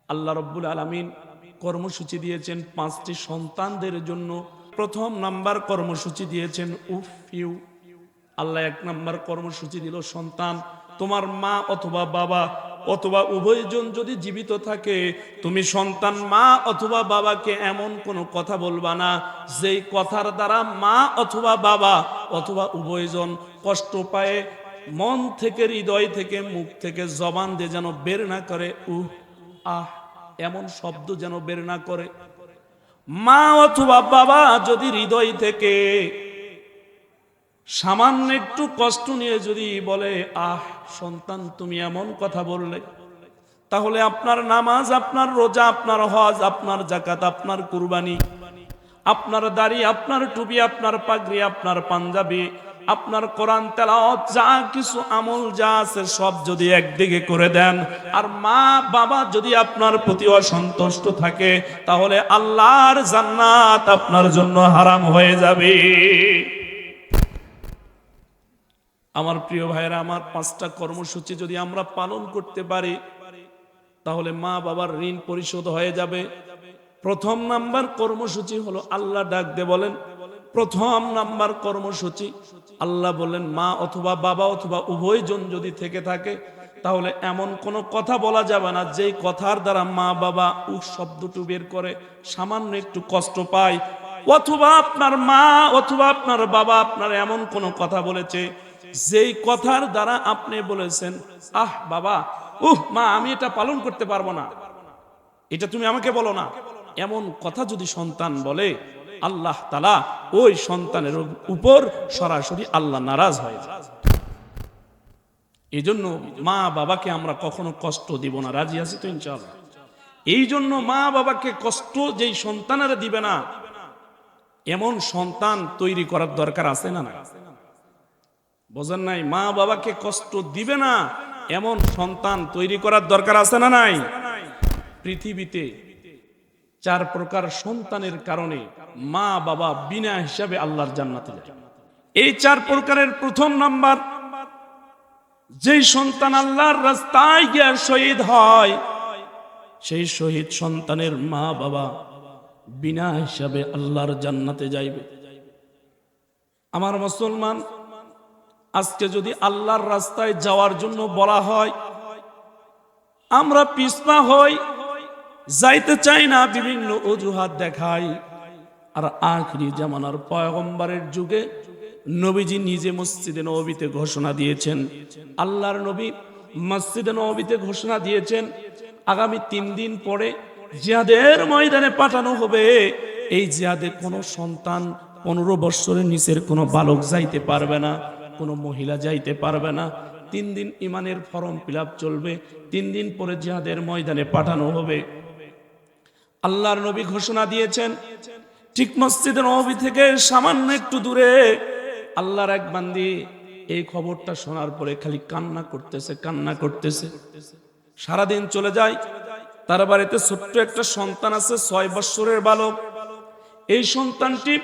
আল্লাহ রাব্বুল আলামিন কর্মসূচি দিয়েছেন 5টি সন্তানদের জন্য। প্রথম নাম্বার কর্মসূচি দিয়েছেন উফিউ। আল্লাহ 1 নাম্বার কর্মসূচি দিল, সন্তান তোমার মা অথবা বাবা অথবা উভয়জন যদি জীবিত থাকে, তুমি সন্তান মা অথবা বাবাকে এমন কোনো কথা বলবা না যেই কথার দ্বারা মা অথবা বাবা অথবা উভয়জন কষ্ট পায়। মন থেকে, হৃদয় থেকে, মুখ থেকে, জবান দিয়ে যেন বের না করে আহ এমন শব্দ যেন বের না করে। মা অথবা বাবা যদি হৃদয় থেকে সামান্য একটু কষ্ট নিয়ে যদি বলে আহ সন্তান তুমি এমন কথা বললে, তাহলে আপনার নামাজ, আপনার রোজা, আপনার হজ, আপনার যাকাত, আপনার কুরবানি, আপনার দাড়ি, আপনার টুপি, আপনার পাগড়ি, আপনার পাঞ্জাবি, আপনার কোরআন তেলাওয়াত, যা কিছু আমল যা আছে সব যদি একদিকে করে দেন, আর মা বাবা যদি আপনার প্রতি অসন্তুষ্ট থাকে, তাহলে আল্লাহর জান্নাত আপনার জন্য হারাম হয়ে যাবে। আমার প্রিয় ভাইরা, আমার 5টা কর্মসূচি যদি আমরা পালন করতে পারি, তাহলে মা বাবার ঋণ পরিশোধ হয়ে যাবে। প্রথম নাম্বার কর্মসূচি হলো আল্লাহ ডাক দে বলেন, প্রথম নাম্বার কর্মসূচি আল্লাহ বলেন মা অথবা বাবা অথবা উভয়জন যদি থেকে থাকে, তাহলে এমন কোনো কথা বলা যাবে না যেই কথার দ্বারা মা বাবা শব্দটু বের করে সামান্য একটু কষ্ট পায়, অথবা আপনার মা অথবা আপনার বাবা আপনার এমন কোনো কথা বলেছে যেই কথার দ্বারা আপনি বলেছেন আহ বাবা, মা আমি এটা পালন করতে পারবো না, এটা তুমি আমাকে বলো না, এমন কথা যদি সন্তান বলে, আল্লাহ তাআলা ওই সন্তানের উপর সরাসরি আল্লাহ নারাজ হয়ে যায়। এই জন্য মা বাবাকে আমরা কখনো কষ্ট দিব না। রাজি আছি তো ইনশাআল্লাহ? এই জন্য মা বাবাকে কষ্ট যেই সন্তানেরা দিবে না, এমন সন্তান তৈরি করার দরকার আছে না? বোঝেন নাই? মা বাবাকে কষ্ট দিবে না এমন সন্তান তৈরি করার দরকার আছে না নাই? পৃথিবীতে 4 প্রকার সন্তানের কারণে মা বাবা বিনা হিসাবে আল্লাহর জান্নাতে যায়। এই 4 প্রকারের প্রথম নাম্বার, যেই সন্তান আল্লাহর রাস্তায় গিয়ে শহীদ হয়, সেই শহীদ সন্তানের মা বাবা বিনা হিসাবে আল্লাহর জান্নাতে যাইবে। আমার মুসলমান, আজকে যদি আল্লাহর রাস্তায় যাওয়ার জন্য বলা হয়, আমরা পিছপা হই, যাইতে চাই না, বিভিন্ন অজুহাত দেখাই। আর আখিরি জামানার পয়গম্বরের যুগে নবীজি নিজে মসজিদে নববীতে ঘোষণা দিয়েছেন, আল্লাহর নবী মসজিদে নববীতে ঘোষণা দিয়েছেন আগামী 3 দিন পরে জিহাদের ময়দানে পাঠানো হবে। এই জিহাদে কোনো সন্তান 15 বছরের নিচের কোনো বালক যাইতে পারবে না, কোনো মহিলা যাইতে পারবে না। 3 দিন ইমানের ফর্ম ফিলআপ চলবে, 3 দিন পরে জিহাদের ময়দানে পাঠানো হবে। আল্লাহর নবী ঘোষণা দিয়েছেন। ঠিক মসজিদে নববী থেকে সামান্য একটু দূরে আল্লাহর এক বান্দি এই খবরটা শোনার পরে খালি কান্না করতেছে, কান্না করতেছে। সারাদিন চলে যায়, তার বাড়িতে ছোট্ট একটা সন্তান আছে, 6 বছরের বালক। এই সন্তানটি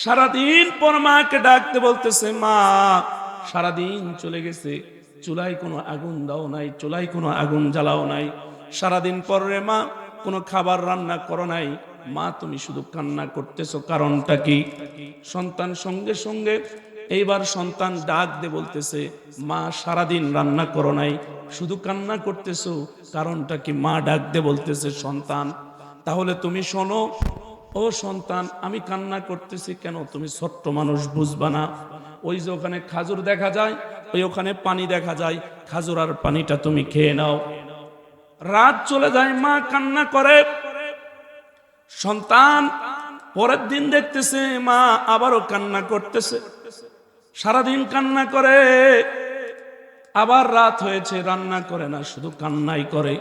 সারাদিন পর মাকে ডাকতে বলতেছে, মা সারাদিন চলে গেছে, চুলায় কোনো আগুন দাও নাই, চুলায় কোনো আগুন জ্বালাও নাই, সারাদিন পর রে মা কোনো খাবার রান্না করো নাই, মা তুমি শুধু কান্না করতেছো, কারণটা কি? সন্তান সঙ্গে সঙ্গে এইবার সন্তান ডাক দে বলতেছে, মা সারাদিন রান্না করো নাই, শুধু কান্না করতেছো, কারণটা কি? মা ডাক দে বলতেছে, সন্তান তাহলে তুমি শোনো, ও সন্তান আমি কান্না করতেছি কেন তুমি ছোট্ট মানুষ বুঝবা না? ওই যে ওখানে খাজুর দেখা যায়, ওই ওখানে পানি দেখা যায়, খাজুর আর পানিটা তুমি খেয়ে নাও। রাত চলে যায়, মা কান্না করে। সন্তান পরের দিন দেখতেছে মা আবারও কান্না করতেছে, সারাদিন কান্না করে, আবার রাত হয়েছে, রান্না করে না, শুধু কান্নাই করে।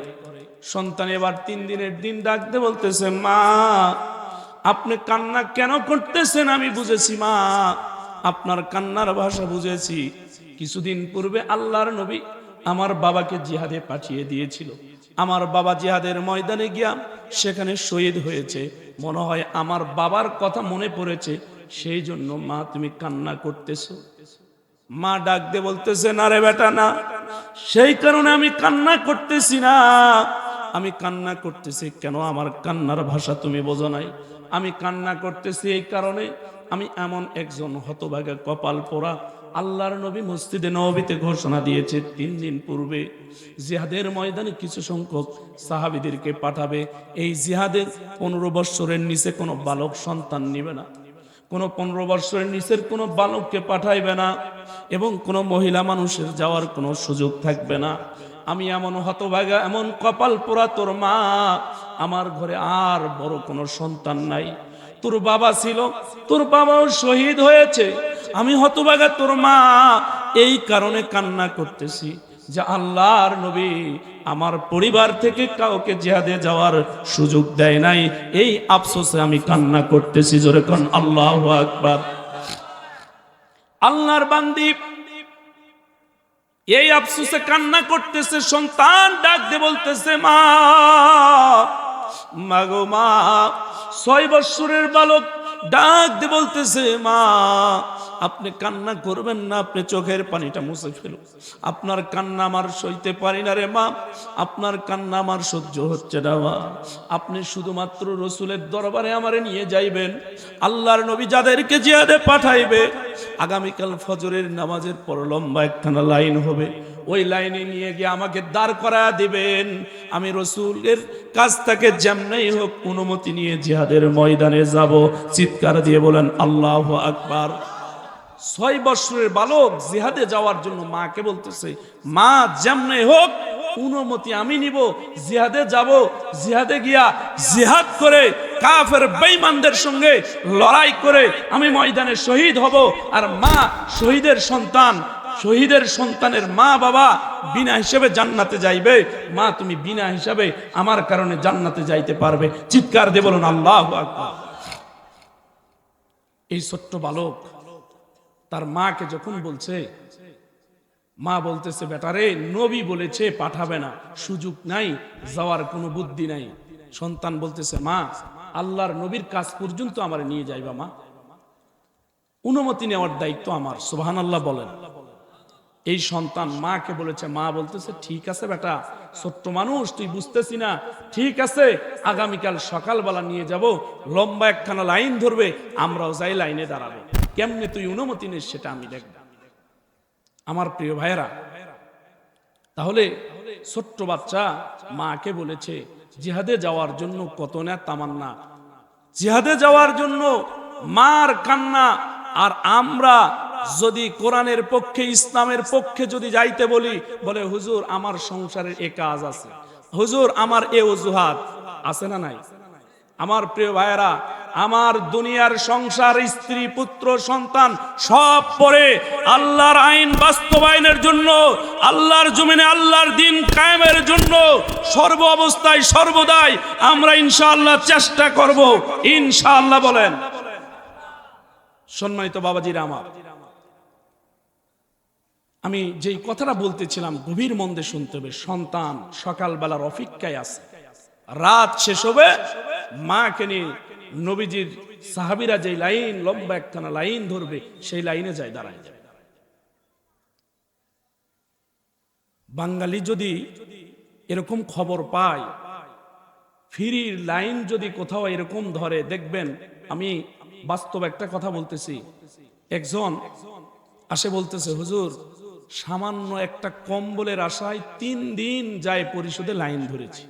সন্তান এবার 3 দিনের দিন ডাকতে বলতেছে, মা আপনি কান্না কেন করতেছেন আমি বুঝেছি মা, আপনার কান্নার ভাষা বুঝেছি। কিছুদিন পূর্বে আল্লাহর নবী আমার বাবাকে জিহাদে পাঠিয়ে দিয়েছিল, আমার বাবা জিহাদের ময়দানে গিয়া সেখানে শহীদ হয়েছে, মনে হয় আমার বাবার কথা মনে পড়েছে, সেই জন্য মা তুমি কান্না করতেছো। মা ডাক দিয়ে বলতেছে, না রে বেটা না, সেই কারণে আমি কান্না করতেছি না, আমি কান্না করতেছি কেন? আমার কান্নার ভাষা তুমি বোঝো নাই। আমি কান্না করতেছি এই কারণে, আমি এমন একজন হতভাগা কপাল পোড়া। আল্লাহর নবী মসজিদে নববীতে ঘোষণা দিয়েছে 3 দিন পূর্বে জিহাদের ময়দানে কিছু সংখ্যক সাহাবীদেরকে পাঠাবে। এই জিহাদের 15 বছরের নিচে কোনো বালক সন্তান নিবে না, কোনো 15 বছরের নিচের কোনো বালককে পাঠাইবে না, এবং কোনো মহিলা মানুষের যাওয়ার কোনো সুযোগ থাকবে না। আমি এমন হতভাগা, এমন কপাল পোড়া, তোর মা, আমার ঘরে আর বড় কোনো সন্তান নাই। তোর বাবা ছিল, তোর বাবাও শহীদ হয়েছে। আমি হতভাগা তোর মা, এই কারণে কান্না করতেছি যে আল্লাহর নবী আমার পরিবার থেকে কাউকে জিহাদে যাওয়ার সুযোগ দেয় নাই। এই আফসোসে আমি কান্না করতেছি। জোরে কোন আল্লাহু আকবার। আল্লাহর বান্দি এই আফসোসে কান্না করতেছে। সন্তান ডাক দিয়ে বলতেছে, মা, মাগো মা। 6 বছরের বালক ডাক দিয়ে বলতেছে, মা, আপনি কান্না করবেন না, আপনি চোখের পানিটা মুছে ফেলুন। আপনার কান্না আমার সইতে পারি না রে মা, আপনার কান্না আমার সহ্য হচ্ছে না মা। আপনি শুধুমাত্র রসুলের দরবারে আমারে নিয়ে যাইবেন। আল্লাহর নবী যাদেরকে জিহাদে পাঠাইবে, আগামীকাল ফজরের নামাজের পর লম্বা একখানা লাইন হবে, ওই লাইনে নিয়ে গিয়ে আমাকে দাঁড় করায়া দিবেন। আমি রসুলের কাছ থেকে যেমনই হোক অনুমতি নিয়ে জিহাদের ময়দানে যাব। চিৎকার দিয়ে বলেন আল্লাহু আকবার। 6 বছরের বালক জিহাদে যাওয়ার জন্য মাকে বলতেছে, মা, যেমনে হোক অনুমতি আমি নিব, জিহাদে যাব। জিহাদে গিয়া জিহাদ করে কাফের বেঈমানদের সঙ্গে লড়াই করে আমি ময়দানে শহীদ হব। আর মা, শহীদের সন্তান, শহীদের সন্তানের মা বাবা বিনা হিসাবে জান্নাতে যাইবে। মা, তুমি বিনা হিসাবে আমার কারণে জান্নাতে যাইতে পারবে। চিৎকার দিয়ে বলুন আল্লাহু আকবার। এই ছোট্ট বালক তার মাকে যখন বলছে, মা বলতেছে, বেটারে, নবী বলেছে পাঠাবে না, সুযোগ নাই, যাওয়ার কোনো বুদ্ধি নাই। সন্তান বলতেছে, মা, আল্লাহর নবীর কাজ পর্যন্ত আমার নিয়ে যাইবা মা, অনুমতি নেওয়ার দায়িত্ব আমার। সুবহানাল্লাহ বলেন। এই সন্তান মাকে বলেছে, মা বলতেছে, ঠিক আছে বেটা, ছোট্ট মানুষ, তুই বুঝতেছি না, ঠিক আছে, আগামীকাল সকালবেলা নিয়ে যাব, লম্বা একখানা লাইন ধরবে, আমরাও যাই লাইনে দাঁড়াবো। কেমনে তুই অনুমতি নিস সেটা আমি দেখব। আমার প্রিয় ভাইয়েরা, তাহলে ছোট্ট বাচ্চা মাকে বলেছে জিহাদে যাওয়ার জন্য কত না তামান্না, জিহাদে যাওয়ার জন্য মার কান্না। আর আমরা যদি কোরআনের পক্ষে, ইসলামের পক্ষে যদি যাইতে বলি, বলে হুজুর আমার সংসারের এ কাজ আছে, হুজুর আমার এ অজুহাত আছে না নাই? আমার প্রিয় ভাইয়েরা, আমার দুনিয়ার সংসার, স্ত্রী, পুত্র, সন্তান সব পরে আল্লাহর আইন বাস্তবায়নের জন্য, আল্লাহর জমিনে আল্লাহর দিন কায়েমের জন্য সর্ব অবস্থায় সর্বদাই আমরা ইনশাআল্লাহ চেষ্টা করব। ইনশাআল্লাহ বলেন। সম্মানিত বাবাজিরা আমার, আমি যেই কথাটা বলতেছিলাম গভীর মন দিয়ে শুনতে হবে। সন্তান সকালবেলার অপেক্ষায় আছে, রাত শেষ হবে, মাকে নিয়ে নবীজির সাহাবীরা যেই লাইন, লম্বা একখানা লাইন ধরবে, সেই লাইনে যায়, দাঁড়ায় যায়। বাঙালি যদি এরকম খবর পায়, ফিরির লাইন যদি কোথাও এরকম ধরে, দেখবেন, আমি বাস্তব একটা কথা বলতেছি, একজন আসে বলতেছে, হুজুর সামান্য একটা কম্বলের আশায় 3 দিন যায় পরিষদে লাইন ধরেছি,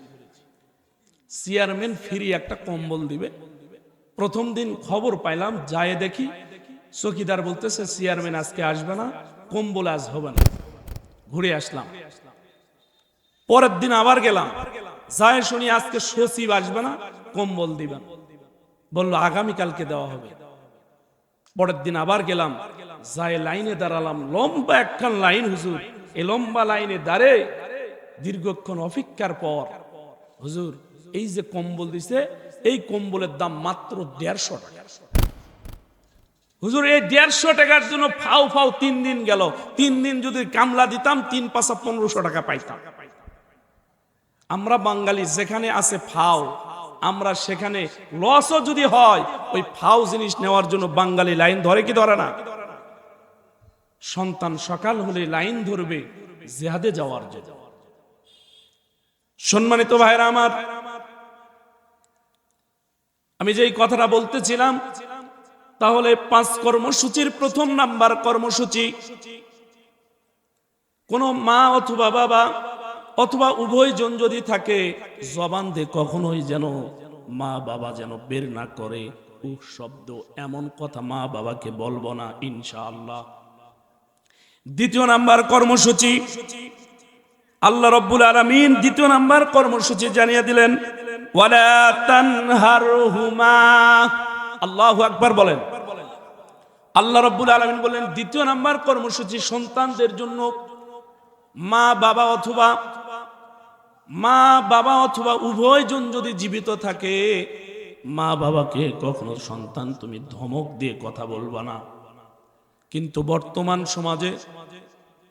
চেয়ারম্যান ফ্রি একটা কম্বল দিবে। প্রথম দিন খবর পাইলাম, যায় দেখি চৌকিদার বলতেছে চেয়ারম্যান আজকে আসবে না, কম্বল আজ হবে না। ঘুরে আসলাম। পরের দিন আবার গেলাম, যায় শুনি আজকে সচিব আসবে না, কম্বল দিবেন, বললো আগামীকালকে দেওয়া হবে। পরের দিন আবার গেলাম, যায় লাইনে দাঁড়ালাম, লম্বা একখান লাইন হুজুর। এই লম্বা লাইনে দাঁড়ে দীর্ঘক্ষণ অপেক্ষার পর, হুজুর এই যে কম্বল দিছে, এই কম্বলের দাম মাত্র 150 টাকা। হুজুর এই 150 টাকার জন্য ফাও ফাও 3 দিন গেল। 3 দিন যদি কামলা দিতাম 3 5 1500 টাকা পাইতাম। আমরা বাঙালি যেখানে আছে ফাও, আমরা সেখানে লসও যদি হয়, ওই ফাও জিনিস নেওয়ার জন্য বাঙালি লাইন ধরে কি ধরে না? সন্তান সকাল হলে লাইন ধরবে জিহাদে যাওয়ার জন্য। সম্মানিত ভাইরা আমার, আমি যেই কথাটা বলতেছিলাম, তাহলে 5 কর্মসূচির প্রথম নাম্বার কর্মসূচি, কোন মা অথবা বাবা অথবা উভয়জন যদি থাকে, জবান দিয়ে কখনোই যেন মা বাবা যেন বের না করে শব্দ, এমন কথা মা বাবাকে বলবো না ইনশাআল্লাহ। দ্বিতীয় নাম্বার কর্মসূচি, আল্লাহ রাব্বুল আলামিন দ্বিতীয় নাম্বার কর্মসূচি জানিয়ে দিলেন, ওয়ালা তানহারহুমা। আল্লাহু আকবার বলেন। আল্লাহ রাব্বুল আলামিন বলেন দ্বিতীয় নাম্বার কর্মসূচি সন্তানদের জন্য, মা বাবা অথবা উভয়জন যদি জীবিত থাকে, মা বাবাকে কখনো সন্তান তুমি ধমক দিয়ে কথা বলবা না। কিন্তু বর্তমান সমাজে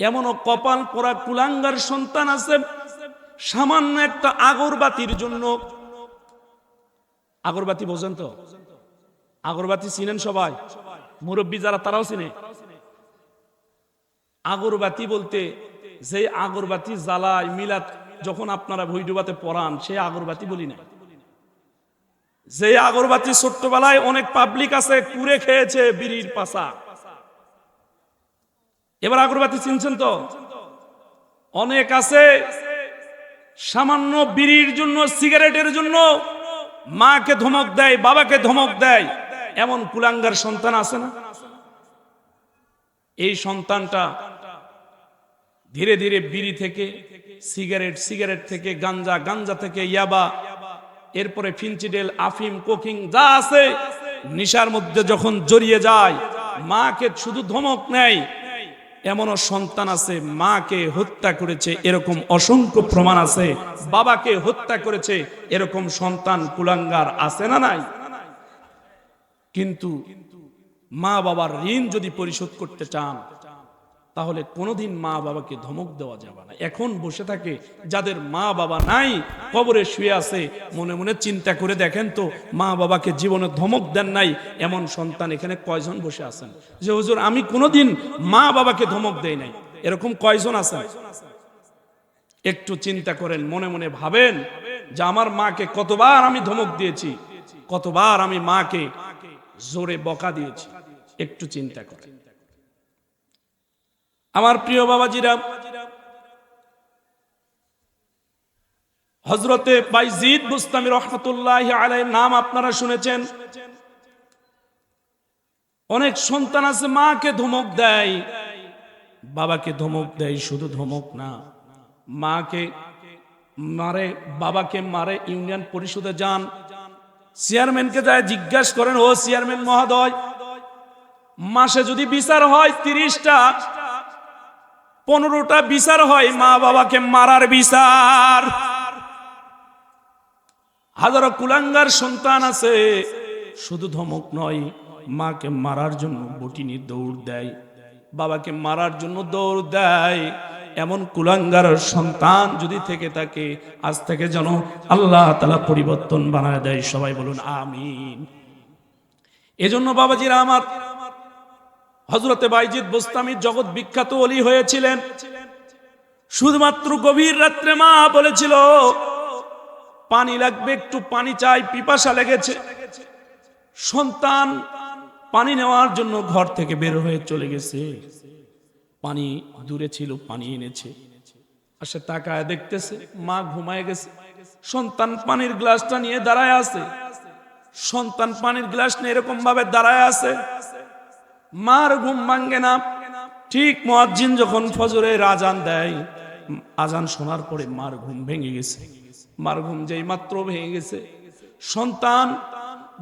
এমনও কপাল পোড়া কুলাঙ্গার সন্তান আছে, সামান্য একটা আগরবাতির জন্য, আগরবাতি বোঝেন তো? আগরবাতি চিনেন সবাই, মুরব্বী যারা তারাও চিনে। আগরবাতি বলতে যে আগরবাতি জ্বালায় মিলাদ যখন আপনারা ভৈরবাতে পড়ান, সেই আগরবাতি বলি না। যে আগরবাতি ছোট্টবেলায় অনেক পাবলিক আছে কুড়ে খেয়েছে বিড়ির পাশা। এবার আগরবাতি চিনছেন তো? অনেক আছে সামান্য বিড়ির জন্য, সিগারেটের জন্য মাকে ধমক দেয়, বাবাকে ধমক দেয়, এমন কুলাঙ্গার সন্তান আছে না? এই সন্তানটা ধীরে ধীরে বিড়ি থেকে সিগারেট, সিগারেট থেকে গাঞ্জা, গাঞ্জা থেকে ইয়াবা, এরপরে ফিনচিডেল, আফিম, কোকিং যা আছে নিশার মধ্যে যখন জড়িয়ে যায়, মাকে শুধু ধমক নেয়। এমনও সন্তান আছে মাকে হত্যা করেছে, এরকম অসংখ্য প্রমাণ আছে। বাবাকে হত্যা করেছে, এরকম সন্তান কুলাঙ্গার আছে না নাই? কিন্তু মা বাবার ঋণ যদি পরিশোধ করতে চান, তাহলে কোনোদিন মা বাবাকে ধমক দেওয়া যাবে না। এখন বসে থাকে যাদের মা বাবা নাই, কবরে শুয়ে আছে, মনে মনে চিন্তা করে দেখেন তো, মা বাবাকে জীবনে ধমক দেন নাই, এমন সন্তান এখানে কয়জন বসে আছেন যে হুজুর আমি কোনোদিন মা বাবাকে ধমক দেই নাই? এরকম কয়জন আছেন? একটু চিন্তা করেন, মনে মনে ভাবেন যে আমার মাকে কতবার আমি ধমক দিয়েছি, কতবার আমি মাকে জোরে বকা দিয়েছি। একটু চিন্তা করেন। আমার প্রিয় বাবাজিরা, হযরতে বাইজিদ বুস্তামি রহমাতুল্লাহি আলাইহির নাম আপনারা শুনেছেন। অনেক সন্তান আছে মাকে ধমক দেয়, বাবাকে ধমক দেয়, শুধু ধমক না, মাকে মারে, বাবাকে মারে। ইউনিয়ন পরিষদে যান, চেয়ারম্যানকে যায় জিজ্ঞাসা করেন, ও চেয়ারম্যান মহোদয়, মাসে যদি বিচার হয় 30টা 15টা বিচার হয় মা বাবাকে মারার বিচার। হাজারো কুলাঙ্গার সন্তান আছে, শুধু ধমক নয়, মাকে মারার জন্য বটি নিয়ে দৌড় দেয়, বাবাকে মারার জন্য দৌড় দেয়। এমন কুলাঙ্গার সন্তান যদি থেকে থাকে, আজ থেকে যেন আল্লাহ তাআলা পরিবর্তন বানায় দেয়। সবাই বলুন আমিন। এজন্য বাবাজিরা আমার, হযরতে বাইজিদ বুস্তামি জগৎ বিখ্যাত ওলি হয়েছিলেন। শুধুমাত্র গভীর রাত্রে মা বলেছিল পানি লাগবে, একটু পানি চাই, পিপাসা লেগেছে। সন্তান পানি নেওয়ার জন্য ঘর থেকে বের হয়ে চলে গেছে, পানি দূরে ছিল, পানি এনেছে, আর সে তাকায় দেখতেছে মা ঘুমায় গেছে। সন্তান পানির গ্লাসটা নিয়ে দাঁড়ায় আছে, সন্তান পানির গ্লাস নিয়ে এরকম ভাবে দাঁড়ায় আছে, মার ঘুম ভাঙ্গে না। ঠিক মুয়াজ্জিন যখন ফজরের আজান দেয়, আজান শোনার পরে মার ঘুম ভেঙে গেছে। মার ঘুম যেই মাত্র ভেঙে গেছে, সন্তান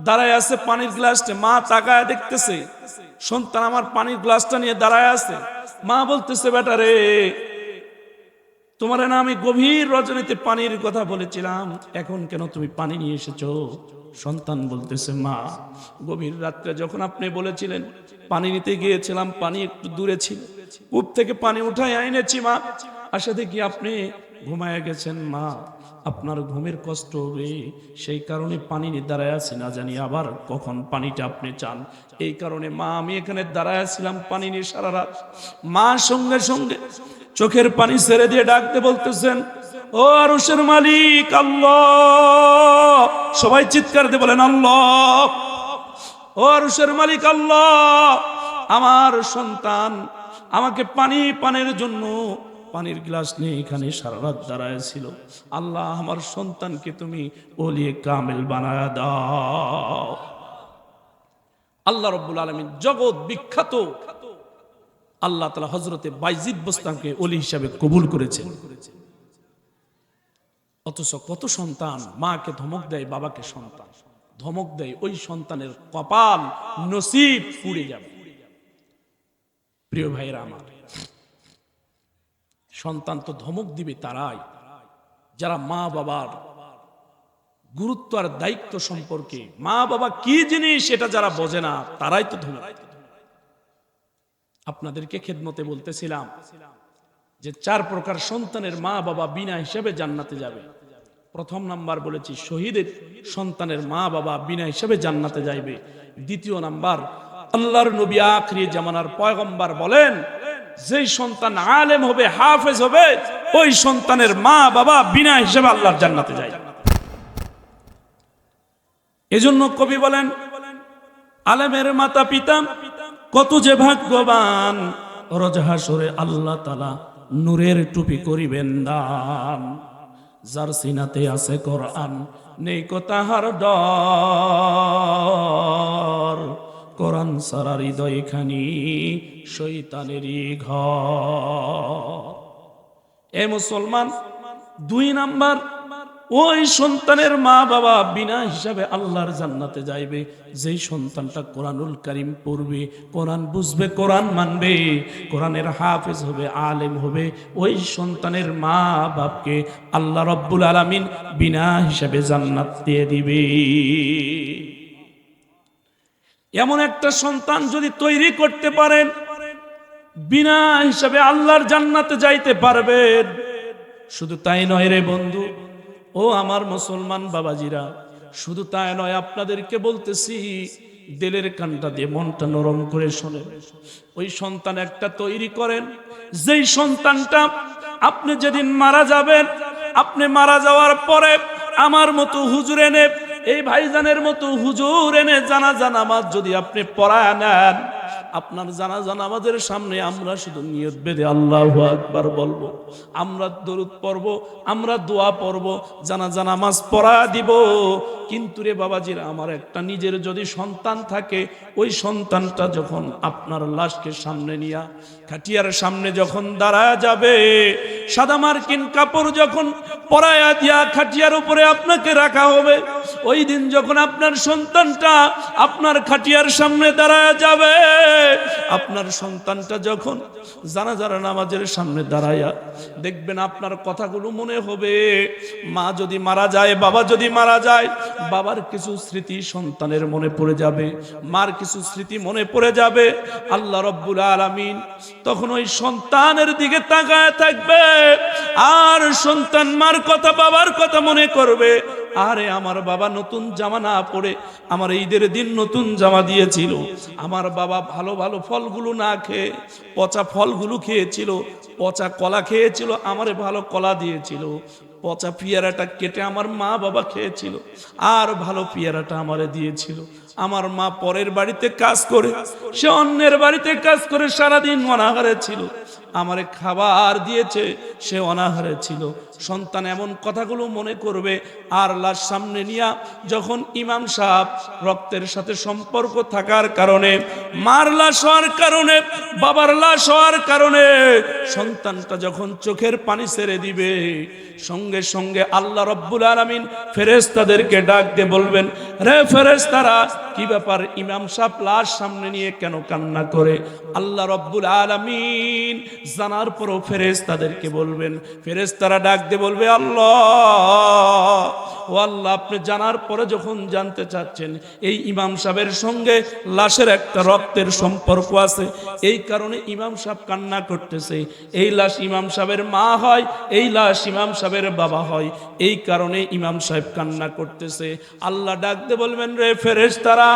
দাঁড়ায় আছে পানির গ্লাসটা, মা তাকায় দেখতেছে সন্তান আমার পানির গ্লাসটা নিয়ে দাঁড়ায় আছে। মা বলতেছে, বেটা রে, তোমার না আমি গভীর রজনীতে পানির কথা বলেছিলাম, এখন কেন তুমি পানি নিয়ে এসেছো? সন্তান বলতেছে, মা, গভীর রাত্রে যখন আপনি বলেছিলেন পানি নিতে গিয়েছিলাম, পানি একটু দূরে ছিল, কূপ থেকে পানি উঠাই এনেছি মা, আসে দেখি আপনি ঘুমায় গেছেন। মা, আপনার ঘুমের কষ্ট হবে, সেই কারণে পানি নিয়ে দাঁড়ায় আছি, না জানি আবার কখন পানিটা আপনি চান, এই কারণে মা আমি এখানে দাঁড়ায় ছিলাম পানি নিয়ে সারা রাত। মা সঙ্গে সঙ্গে চোখের পানি ছেড়ে দিয়ে ডাকতে বলতেছেন, ও আরশের মালিক আল্লাহ, সবাই চিৎকার দিয়ে বলেন আল্লাহ। ও আরশের মালিক আল্লাহ, আমার সন্তান আমাকে পানি পানের জন্য পানির গ্লাস নিয়ে এখানে সারা রাত দাঁড়ায় ছিল। আল্লাহ, আমার সন্তানকে তুমি ওলিয়ে কামেল বানায়া দাও। আল্লাহ রাব্বুল আলামিন জগৎ বিখ্যাত আল্লাহ তাআলা হযরতে বাইজিদ বোস্তামকে ওলি হিসাবে কবুল করেছেন। অথচ কত সন্তান মাকে ধমক দেয়, বাবাকে সন্তান ধমক দেয়, ওই সন্তানের কপাল নসিব পুড়ে যাবে। প্রিয় ভাইরা আমার, সন্তান তো ধমক দিবে তারাই যারা মা বাবার গুরুত্ব আর দায়িত্ব সম্পর্কে, মা বাবা কি জিনিস এটা যারা বোঝে না, তারাই তো ধমক। আপনাদেরকে খেদমতে বলতেছিলাম যে 4 প্রকার সন্তানের মা বাবা বিনা হিসাবে জান্নাতে যাবে। প্রথম নাম্বার বলেছি, শহীদের সন্তানের মা বাবা বিনা হিসাবে জান্নাতে যাইবে। দ্বিতীয় নাম্বার, আল্লাহর নবী আখিরি জামানার পয়গম্বর বলেন, যেই সন্তান আলেম হবে, হাফেজ হবে, ওই সন্তানের মা বাবা বিনা হিসাবে আল্লাহর জান্নাতে যায়। এজন্য কবি বলেন, আলেমের মাতা পিতা কত যে ভাগ্যবান, রোজ হাসরে আল্লাহ তাআলা নূরের টুপি করিবেন দান। যার সিনাতে আছে কোরআন, নেই কো তাহার ডর, কোরআন সারা হৃদয়খানি শয়তানেরই ঘর। এ মুসলমান, 2 নাম্বার, ওই সন্তানের মা বাবা বিনা হিসাবে আল্লাহর জান্নাতে যাইবে যেই সন্তানটা কোরআনুল কারীম পড়বে, কোরআন বুঝবে, কোরআন মানবে, কোরআনের হাফেজ হবে, আলেম হবে। ওই সন্তানের মা বাপকে আল্লাহ রাব্বুল আলামিন বিনা হিসাবে জান্নাত দিয়ে দিবে। এমন একটা সন্তান যদি তৈরি করতে পারেন, বিনা হিসাবে আল্লাহর জান্নাতে যাইতে পারবেন। শুধু তাই নয় রে বন্ধু, ও আমার মুসলমান বাবাজিরা, শুধু তাই নয়, আপনাদেরকে বলতেছি, দিলের কানটা দিয়ে মনটা নরম করে শোনেন। ওই সন্তান একটা তৈরি করেন, যেই সন্তানটা আপনি যেদিন মারা যাবেন, আপনি মারা যাওয়ার পরে আমার মতো হুজুর এনে, এই ভাইজানের মতো হুজুর এনে জানাজা নামাজ যদি আপনি পড়ায় নেন, আপনার জানাজা নামাজের সামনে আমরা শুধু নিয়ত বেঁধে আল্লাহু আকবার বলবো, আমরা দরুদ পড়ব, আমরা দোয়া পড়ব, জানাজা নামাজ পড়া দিব। কিন্তু রে বাবাজিরা আমার, একটা নিজের যদি সন্তান থাকে, ওই সন্তানটা যখন আপনার লাশকে সামনে নিয়া খাটিয়ার সামনে যখন দাঁড়ায় যাবে, সাদা মার্কিন কাপড় যখন পরায়া দিয়া খাটিয়ার উপরে আপনাকে রাখা হবে, ওই দিন যখন আপনার সন্তানটা আপনার খাটিয়ার সামনে দাঁড়ায় যাবে, আপনার সন্তানটা যখন জানাজার নামাজের সামনে দাঁড়ায়া দেখবেন, আপনার কথাগুলো মনে হবে। মা যদি মারা যায়, বাবা যদি মারা যায়, বাবার কিছু স্মৃতি সন্তানের মনে পড়ে যাবে, মার কিছু স্মৃতি মনে পড়ে যাবে। আল্লাহ রাব্বুল আলামিন তখন ওই সন্তানের দিকে তাকায় থাকবে, আর সন্তান মার কথা, বাবার কথা মনে করবে। আরে আমার বাবা নতুন জামা না পরে আমার ঈদের দিন নতুন জামা দিয়েছিল, আমার বাবা ভালো ভালো ফলগুলো না খেয়ে পচা ফলগুলো খেয়েছিল, পচা কলা খেয়েছিল, আমারে ভালো কলা দিয়েছিল, পচা পেয়ারাটা কেটে আমার মা বাবা খেয়েছিল, আর ভালো পেয়ারাটা আমারে দিয়েছিল। আমার মা পরের বাড়িতে কাজ করে, সে অন্যের বাড়িতে কাজ করে সারাদিন অনাহারে ছিল, আমারে খাবার দিয়েছে, সে অনাহারে ছিল। সন্তান এমন কথাগুলো মনে করবে। আর লাশ সামনে নিয়া যখন ইমাম সাহেব রক্তের সাথে সম্পর্ক থাকার কারণে, মার লাশ হওয়ার কারণে, বাবার লাশ হওয়ার কারণে সন্তানটা যখন চোখের পানি ছেড়ে দিবে, সঙ্গে সঙ্গে আল্লাহ রাব্বুল আলামিন ফেরেশতাদেরকে ডাক দিয়ে বলবেন, রে ফেরেশতারা, কি ব্যাপার, ইমাম সাহেব লাশ সামনে নিয়ে কেন কান্না করে? আল্লাহ রাব্বুল আলামিন জানার পরও ফেরেশতাদেরকে বলবেন, ফেরেশতারা ডাক দিয়ে বলবে, আল্লাহ, ও আল্লাহ, আপনি জানার পরে যখন জানতে চাচ্ছেন এই ইমাম সাহেবের সঙ্গে লাশের একটা রক্তের সম্পর্ক আছে, এই কারণে ইমাম সাহেব কান্না করতেছে, এই লাশ ইমাম সাহেবের মা হয়, এই লাশ ইমাম সাহেবের বাবা হয়, এই কারণে ইমাম সাহেব কান্না করতেছে। আল্লাহ ডাকতে বলবেন, রে ফেরেশতারা,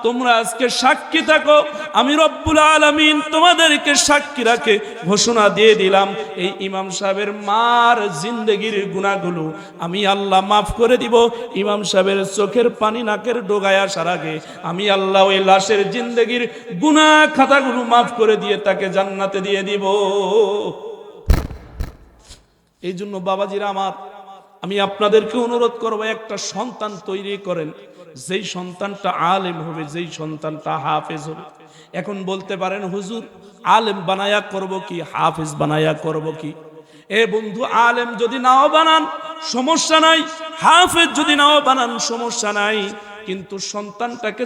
তোমরা আজকে সাক্ষী থাকো, আমি রব্বুল আলামিন তোমাদেরকে সাক্ষী রাখে ঘোষণা দিয়ে দিলাম, এই ইমাম সাহেবের মার জিন্দেগির গুনাহগুলো আমি আল্লাহ মাফ করে দিব। ইমাম সাহেবের চোখের পানি নাকের ডোগায় আসার আগে আমি আল্লাহ ওই লাশের জিন্দেগির গুনাহ খাতাগুলো মাফ করে দিয়ে তাকে জান্নাতে দিয়ে দিব। এই জন্য বাবাজিরা আমার, আমি আপনাদেরকে অনুরোধ করব, একটা সন্তান তৈরি করেন, যেই সন্তানটা আলেম হবে, যেই সন্তানটা হাফেজ হবে। এখন বলতে পারেন, হুজুর আলেম বানায়া করব কি, হাফেজ বানায়া করব কি? এ বন্ধু, আলেম যদি নাও বানান সমস্যা নাই, হাফেজ যদি নাও বানান সমস্যা নাই, কিন্তু সন্তানটাকে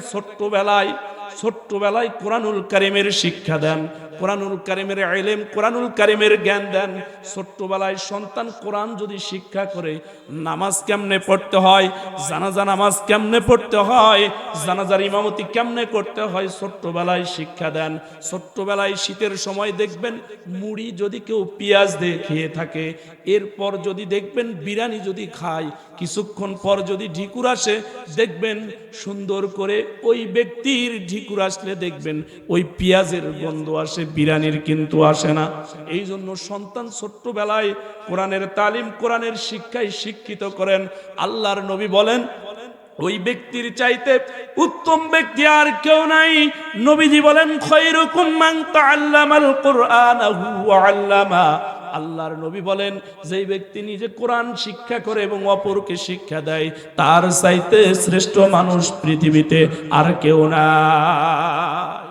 ছোট্টবেলায় কোরআনুল কারীমের শিক্ষা দেন, কোরআনুল কারীমের ইলম, কোরআনুল কারীমের জ্ঞান দেন। ছোট্টবেলায় সন্তান কোরআন যদি শিক্ষা করে, নামাজ কেমনে পড়তে হয়, জানাজা নামাজ কেমনে পড়তে হয়, জানাজার ইমামতি কেমনে করতে হয়, ছোট্টবেলায় শিক্ষা দেন। ছোট্টবেলায় শীতের সময় দেখবেন মুড়ি যদি কেউ পেঁয়াজ দিয়ে খেয়ে থাকে, এরপর যদি দেখবেন বিরিয়ানি যদি খায়, কিছুক্ষণ পর যদি ঢিকুর আসে, দেখবেন সুন্দর করে ওই ব্যক্তির ঢিকুর আসলে দেখবেন ওই পেঁয়াজের গন্ধ আসে, বিরিয়ানির কিন্তু আসে না। এই জন্য সন্তান ছোট্টবেলায় কোরআনের তালিম, কোরআনের শিক্ষায় শিক্ষিত করেন। আল্লাহর নবী বলেন, ওই ব্যক্তির চাইতে উত্তম ব্যক্তি আর কেউ নাই। নবীজি বলেন, খায়রুকুম মান তাআল্লামাল কুরআনাহু ওয়া আল্লামা। আল্লাহর নবী বলেন, যেই ব্যক্তি নিজে কোরআন শিক্ষা করে এবং অপরকে শিক্ষা দেয়, তার চাইতে শ্রেষ্ঠ মানুষ পৃথিবীতে আর কেউ নাই।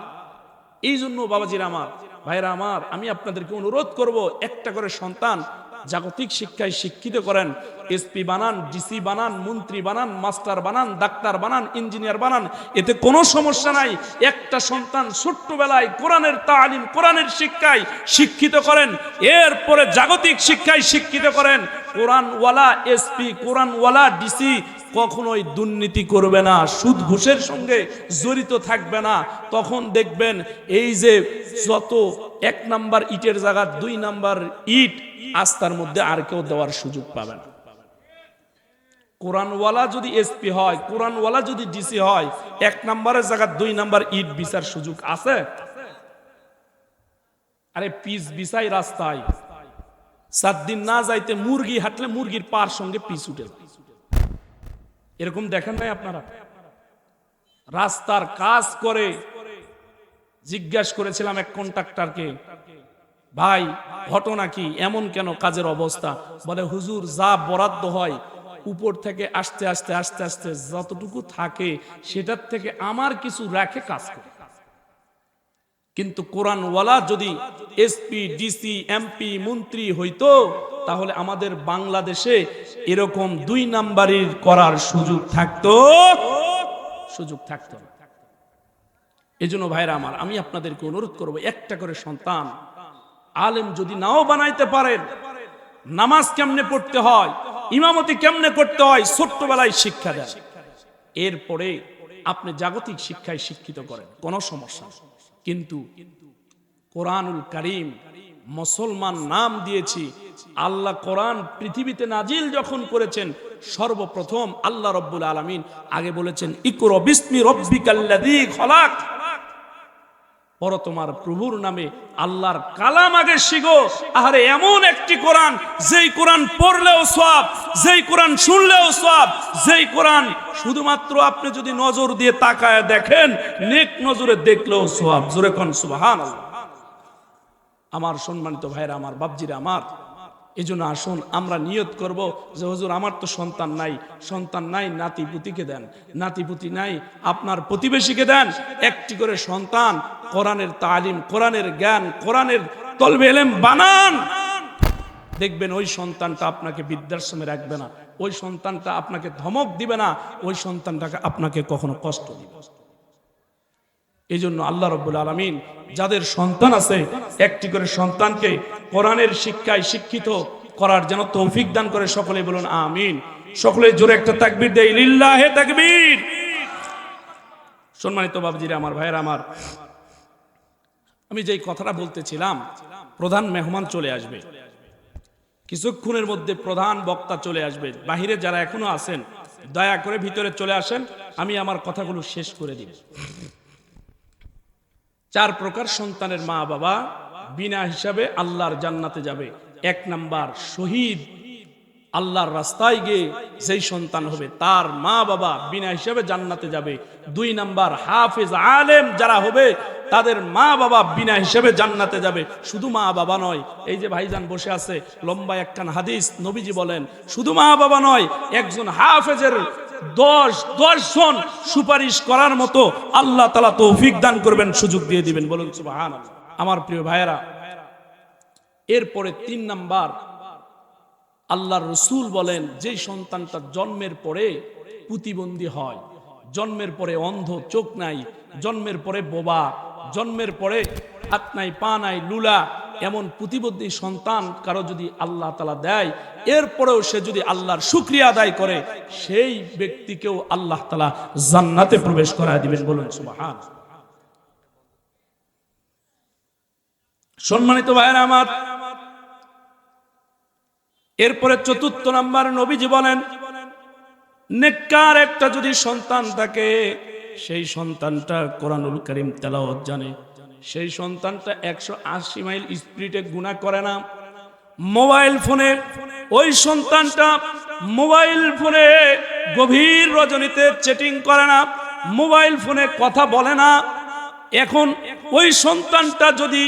এই জন্য বাবাজিরা আমার, ভাইরা আমার, আমি আপনাদেরকে অনুরোধ করব, একটা করে সন্তান জাগতিক শিক্ষায় শিক্ষিত করেন। এসপি বানান, ডিসি বানান, মন্ত্রী বানান, মাস্টার বানান, ডাক্তার বানান, ইঞ্জিনিয়ার বানান, এতে কোনো সমস্যা নাই। একটা সন্তান ছোট্টবেলায় কোরআনের তালিম, কোরআনের শিক্ষায় শিক্ষিত করেন, এরপরে জাগতিক শিক্ষায় শিক্ষিত করেন। কোরআনওয়ালা এসপি, কোরআনওয়ালা ডিসি কখনোই দুর্নীতি করবে না, সুদ ঘুষের সঙ্গে জড়িত থাকবে না। তখন দেখবেন এই যে যত 1 নাম্বার ইটের জায়গা 2 নাম্বার ইট আস্তার মধ্যে আর কেউ দেওয়ার সুযোগ পাবে না। কোরআনওয়ালা যদি এসপি হয়, কোরআনওয়ালা যদি ডিসি হয়, 1 নাম্বারের জায়গা 2 নাম্বার ইট বিচার সুযোগ আছে? আরে পিস বিছাই রাস্তায় 7 দিন না যাইতে মুরগি হাঁটলে মুরগির পার সঙ্গে পিস উঠে, এরকম দেখেন নাই আপনারা? রাস্তার কাজ করে জিজ্ঞাসা করেছিলাম এক কন্ট্রাক্টরকে, ভাই ঘটনা কি, এমন কেন কাজের অবস্থা? বলে, হুজুর যা বরাদ্দ হয় উপর থেকে আস্তে আস্তে আস্তে আস্তে যতটুকু থাকে সেটার থেকে আমার কিছু রাখে কাজ করে। কিন্তু কোরআনওয়ালা যদি এসপি, ডিসি, এমপি, মন্ত্রী হইতো, তাহলে আমাদের বাংলাদেশে এরকম 2 নাম্বারের করার সুযোগ থাকতো না। এজন্য ভাইরা আমার, আমি আপনাদেরকে অনুরোধ করব, একটা করে সন্তান আলেম যদি নাও বানাইতে পারেন, নামাজ কেমনে পড়তে হয়, ইমামতি কেমনে করতে হয়, ছোট্টবেলায় শিক্ষা দেন। এরপরে আপনি জাগতিক শিক্ষায় শিক্ষিত করেন, কোনো সমস্যা নেই। কিন্তু কোরআনুল কারীম মুসলমান নাম দিয়েছি, আল্লাহ কোরআন পৃথিবীতে নাজিল যখন করেছেন, সর্বপ্রথম আল্লাহ রব্বুল আলামিন আগে বলেছেন, ইকরা বিসমি রব্বিকাল্লাযী খলাক। পর তোমার প্রভুর নামে আল্লাহর কালাম আগে শিখো। আরে এমন একটি কোরআন, যেই কোরআন পড়লেও সওয়াব, যেই কোরআন শুনলেও সওয়াব, যেই কোরআন শুধুমাত্র আপনি যদি নজর দিয়ে তাকায় দেখেন, নেক নজরে দেখলেও সওয়াব। জোরে কোন সুবহানাল্লাহ। আমার সম্মানিত ভাইরা আমার, বাপজিরা আমার, এজন্য আসুন আমরা নিয়ত করব যে হুজুর আমার তো সন্তান নাই, নাতিপুতিকে দেন, নাতিপুতি নাই আপনার প্রতিবেশীকে দেন। একটি করে সন্তান কোরআনের তালিম, কোরআনের জ্ঞান, কোরআনের তলবে ইলম বানান। দেখবেন ওই সন্তানটা আপনাকে বৃদ্ধাশ্রমে রাখবে না, ওই সন্তানটা আপনাকে ধমক দিবে না, ওই সন্তানটাকে আপনাকে কখনো কষ্ট দিবে। এই জন্য আল্লাহ রাব্বুল আলামিন যাদের সন্তান আছে, একটি করে সন্তানকে কোরআনের শিক্ষায় শিক্ষিত করার যেন তৌফিক দান করে। সকলে বলুন আমিন। সকলে জোরে একটা তাকবীর দেই, লিল্লাহে তাকবীর। সম্মানিত বাবজিরা আমার, ভাইয়েরা আমার, আমি যেই কথাটা বলতেছিলাম, প্রধান মেহমান চলে আসবে কিছুক্ষণের মধ্যে, প্রধান বক্তা চলে আসবে। বাহিরে যারা এখনো আছেন দয়া করে ভিতরে চলে আসেন, আমি আমার কথাগুলো শেষ করে দিব। 4 প্রকার সন্তানের মা বাবা বিনা হিসাবে আল্লাহর জান্নাতে যাবে। 1 নাম্বার, শহীদ আল্লাহর রাস্তায় গিয়ে যেই সন্তান হবে তার মা বাবা বিনা হিসাবে জান্নাতে যাবে। 2 নাম্বার, হাফেজ আলেম যারা হবে তাদের মা বাবা বিনা হিসাবে জান্নাতে যাবে। শুধু মা বাবা নয়, এই যে ভাইজান বসে আছে, লম্বা একখান হাদিস নবীজি বলেন, শুধু মা বাবা নয়, একজন হাফেজের 10 জন সুপারিশ করার মতো আল্লাহ তাআলা তৌফিক দান করবেন, সুযোগ দিয়ে দিবেন। বলুন সুবহানাল্লাহ। আমার প্রিয় ভাইয়েরা, এরপরে 3 নাম্বার, আল্লাহর রাসূল বলেন, যে সন্তানটা জন্মের পরে প্রতিবন্ধী হয়, জন্মের পরে অন্ধ, চোখ নাই, জন্মের পরে বোবা, জন্মের পরে হাত নাই, পা নাই, লুলা, এমন প্রতিবন্ধী সন্তান কারো যদি আল্লাহ তাআলা দেয়, এরপরেও সে যদি আল্লাহর শুকরিয়া আদায় করে, সেই ব্যক্তিকেও আল্লাহ তাআলা জান্নাতে প্রবেশ করায় দিবেন। বলুন সুবহানাল্লাহ। সম্মানিত ভাইয়েরা আমার, এরপরে 4র্থ নাম্বার, নবীজি বলেন, নেককার একটা যদি সন্তান থাকে, সেই সন্তানটা কোরআনুল কারীম তেলাওয়াত জানে, সেই সন্তানটা 180 মাইল স্পিডে গুনাহ করে না। মোবাইল ফোনে ওই সন্তানটা মোবাইল ফোনে গভীর রজনীতে চ্যাটিং করে না, মোবাইল ফোনে কথা বলে না। এখন ওই সন্তানটা যদি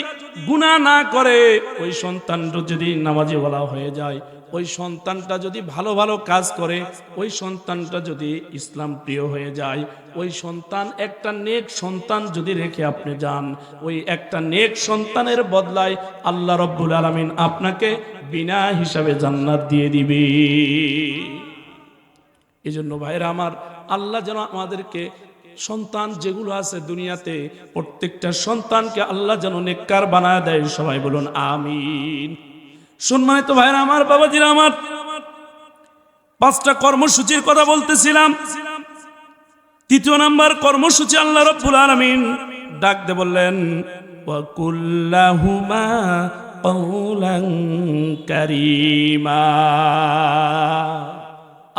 গুনাহ না করে, ওই সন্তানটা যদি নামাজি ওয়ালা হয়ে যায়, ওই সন্তানটা যদি ভালো ভালো কাজ করে, ওই সন্তানটা যদি ইসলাম প্রিয় হয়ে যায়, ওই সন্তান একটা নেক সন্তান যদি রেখে আপনি যান, ওই একটা নেক সন্তানের বদলায় আল্লাহ রাব্বুল আলামিন আপনাকে বিনা হিসাবে জান্নাত দিয়ে দিবে। এজন্য ভাইরা আমার, আল্লাহ যেন আমাদেরকে সন্তান যেগুলো আছে দুনিয়াতে, প্রত্যেকটা সন্তানকে আল্লাহ যেন নেককার বানায় দেয়। সবাই বলুন আমিন। সম্মানিত ভাইরা আমার, বাবাজিরা আমার, 5টা কর্মসূচির কথা বলতেছিলাম। 3য় নাম্বার কর্মসূচি, আল্লাহ রাব্বুল আলামিন ডাক দিয়ে বললেন, ওয়া কুল্লাহুমা কওলান কারীমা।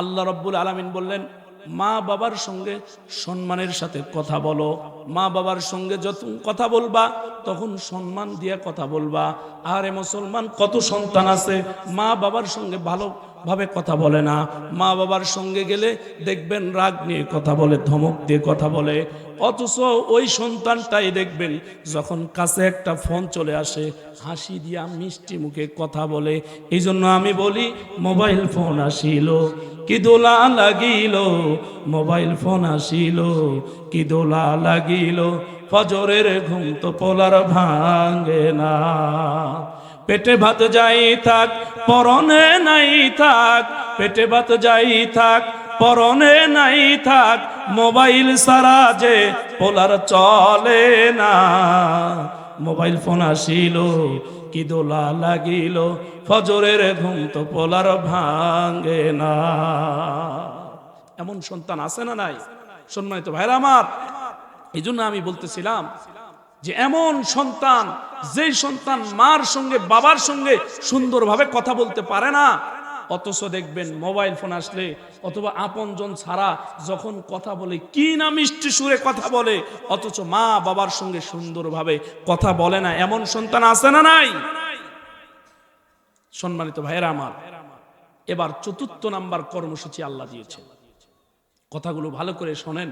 আল্লাহ রাব্বুল আলামিন বললেন, মা বাবার সঙ্গে সম্মানের সাথে কথা বলো। মা বাবার সঙ্গে যত কথা বলবা তখন সম্মান দিয়ে কথা বলবা। আরে মুসলমান, কত সন্তান আছে মা বাবার সঙ্গে ভালোভাবে কথা বলে না, মা বাবার সঙ্গে গেলে দেখবেন রাগ নিয়ে কথা বলে, ধমক দিয়ে কথা বলে। অথচ ওই সন্তানটাই দেখবেন যখন কাছে একটা ফোন চলে আসে, হাসি দিয়া মিষ্টি মুখে কথা বলে। এই জন্য আমি বলি, মোবাইল ফোন আসিল কি দোলা লাগিল, মোবাইল ফোন আসিল কি দোলা লাগিল, ফজরের ঘুম তো পোলার ভাঙে না। পেটে ভাত যাই থাক, পরনে নাই থাক, পেটে ভাত যাই থাক, পরনে নাই থাক, মোবাইল সারা যে পোলার চলে না। মোবাইল ফোন আসিল কি দোলা লাগিল, ফজরের ঘুম তো পোলার ভাঙে না। এমন সন্তান আছে না নাই? সম্মানিত ভাইরা আমার, এই জন্য আমি বলতেছিলাম যে এমন সন্তান, যেই সন্তান মার সঙ্গে বাবার সঙ্গে সুন্দরভাবে কথা বলতে পারে না, অথচ দেখবেন মোবাইল ফোন আসলে অথবা আপনজন ছাড়া যখন কথা বলে কি না মিষ্টি সুরে কথা বলে, অথচ মা বাবার সঙ্গে সুন্দরভাবে কথা বলে না। এমন সন্তান আছে না নাই? সম্মানিত ভাইরা আমার, এবার 4র্থ নাম্বার কর্মসূচি আল্লাহ দিয়েছে। কথাগুলো ভালো করে শোনেন,